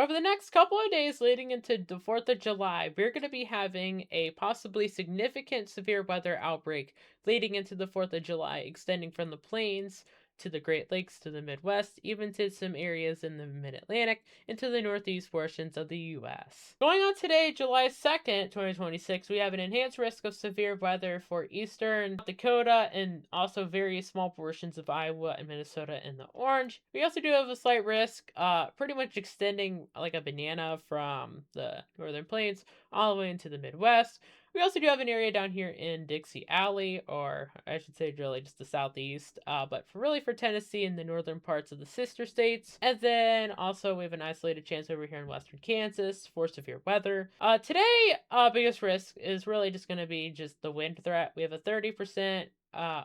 Over the next couple of days leading into the 4th of July, we're going to be having a possibly significant severe weather outbreak leading into the 4th of July, extending from the plains to the Great Lakes to the Midwest, even to some areas in the mid Atlantic, into the northeast portions of the U.S. Going on today, July 2nd, 2026, we have an enhanced risk of severe weather for eastern Dakota and also various small portions of Iowa and Minnesota in the orange. We also do have a slight risk, pretty much extending like a banana from the northern plains all the way into the Midwest. We also do have an area down here in Dixie Alley, or I should say, really just the southeast, but for Tennessee and the northern parts of the sister states. And then also we have an isolated chance over here in western Kansas for severe weather. Today, biggest risk is really just going to be just the wind threat. We have a 30%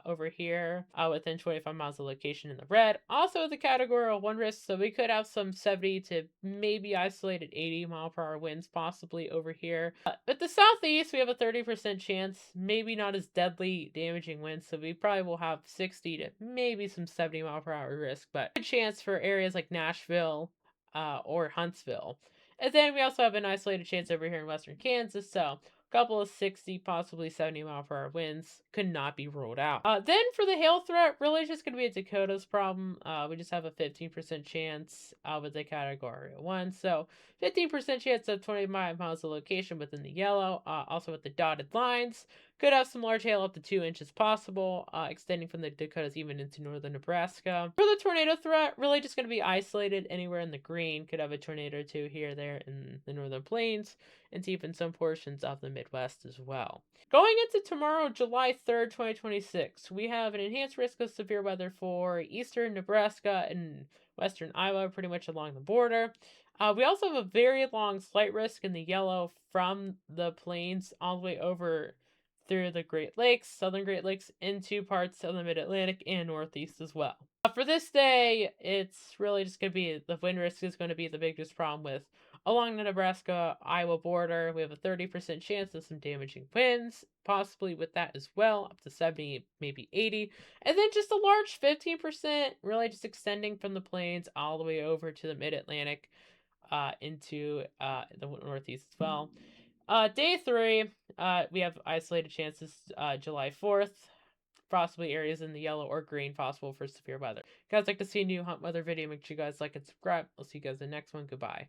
over here within 25 miles of location in the red. Also the category 1 risk, so we could have some 70 to maybe isolated 80-mile-per-hour winds possibly over here. At the southeast, we have a 30% chance, maybe not as deadly damaging winds, so we probably will have 60 to maybe some 70-mile-per-hour risk, but good chance for areas like Nashville or Huntsville. And then we also have an isolated chance over here in western Kansas, so couple of 60, possibly 70-mile-per-hour winds could not be ruled out. Then for the hail threat, really just going to be a Dakota's problem. We just have a 15% chance with the category 1. So 15% chance of 25 miles of location within the yellow. Also with the dotted lines. Could have some large hail up to 2 inches possible, extending from the Dakotas even into northern Nebraska. For the tornado threat, really just going to be isolated anywhere in the green. Could have a tornado or two here, there in the northern plains, and even some portions of the Midwest as well. Going into tomorrow, July 3rd, 2026, we have an enhanced risk of severe weather for eastern Nebraska and western Iowa, pretty much along the border. We also have a very long slight risk in the yellow from the plains all the way over through the Great Lakes, southern Great Lakes, into parts of the Mid Atlantic and Northeast as well. For this day, it's really just going to be the wind risk is going to be the biggest problem with along the Nebraska Iowa border. We have a 30% chance of some damaging winds, possibly with that as well, up to 70, maybe 80. And then just a large 15%, really just extending from the plains all the way over to the Mid Atlantic into the Northeast as well. Day 3, we have isolated chances July 4th. Possibly areas in the yellow or green possible for severe weather. If you guys like to see a new Hunt Weather video, make sure you guys like and subscribe. I'll see you guys in the next one. Goodbye.